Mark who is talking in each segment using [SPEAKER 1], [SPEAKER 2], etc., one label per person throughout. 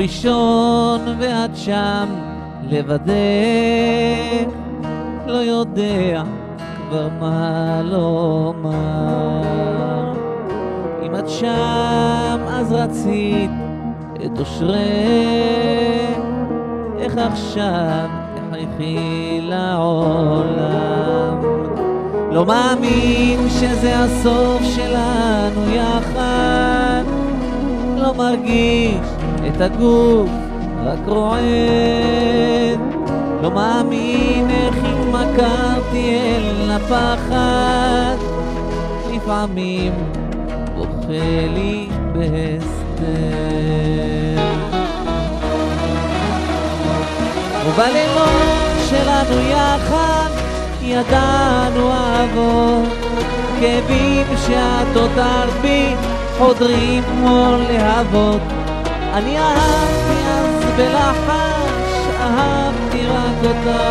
[SPEAKER 1] ראשון ואת שם לבדך, לא יודע כבר מה לומר. אם את שם אז רצית את אושרך, איך עכשיו תחייכי לעולם. לא מאמין שזה הסוף שלנו יחד, לא מרגיש את הגוף רק רועד. לא מאמין איך התמכרתי אל הפחד, לפעמים בוכה לי בהסתר. ובלילות שלנו יחד ידענו אהבות, כאבים שאת הותרת בי חודרים כמו להבות. אני אהבתי אז בלחש, אהבתי רק אותה,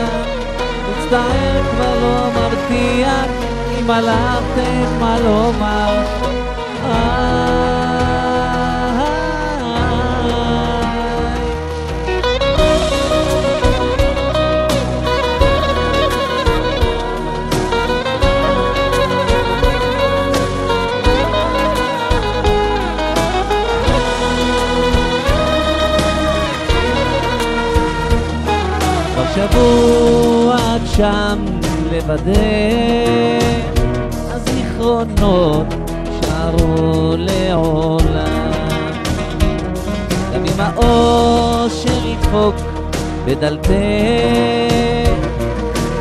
[SPEAKER 1] מצטער כבר לא מבטיח, אם הלכתם מה לומר. שבוע את שם לבדך, הזיכרונות שרו לעולם. גם אם האושר ידפוק בדלתך,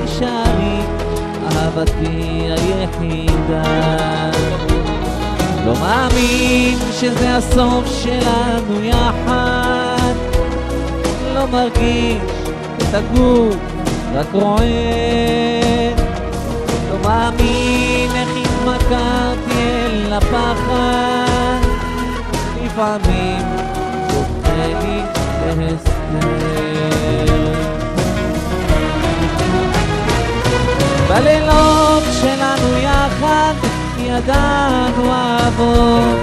[SPEAKER 1] תשארי אהבתי היחידה. לא מאמין שזה הסוף שלנו יחד, לא מרגיש את הגוף רק רועד. לא מאמין איך התמכרתי אל הפחד, לפעמים בוכה לי בהסתר. בלילות שלנו יחד ידענו אהבות,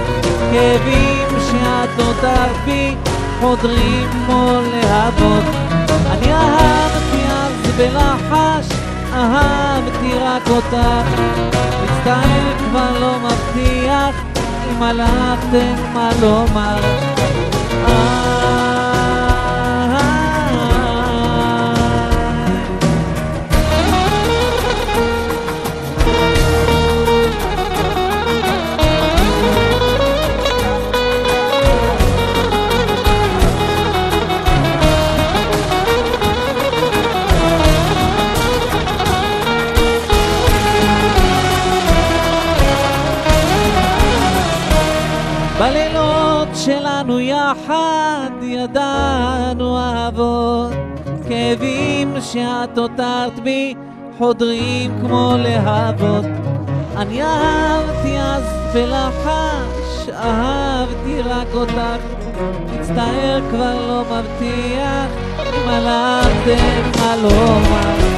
[SPEAKER 1] כאבים שאת הותרת בי חודרים כמו להבות. אני אהבתי אז בלחש, אהבתי רק אותך, מצטער כבר לא מבטיח, אם הלכתם מה לומר. בלילות שלנו יחד ידענו אהבות, כאבים שאת הותרת בי חודרים כמו להבות. אני אהבתי אז בלחש, אהבתי רק אותך, מצטער כבר לא מבטיח, אם הלכתם מה לומר.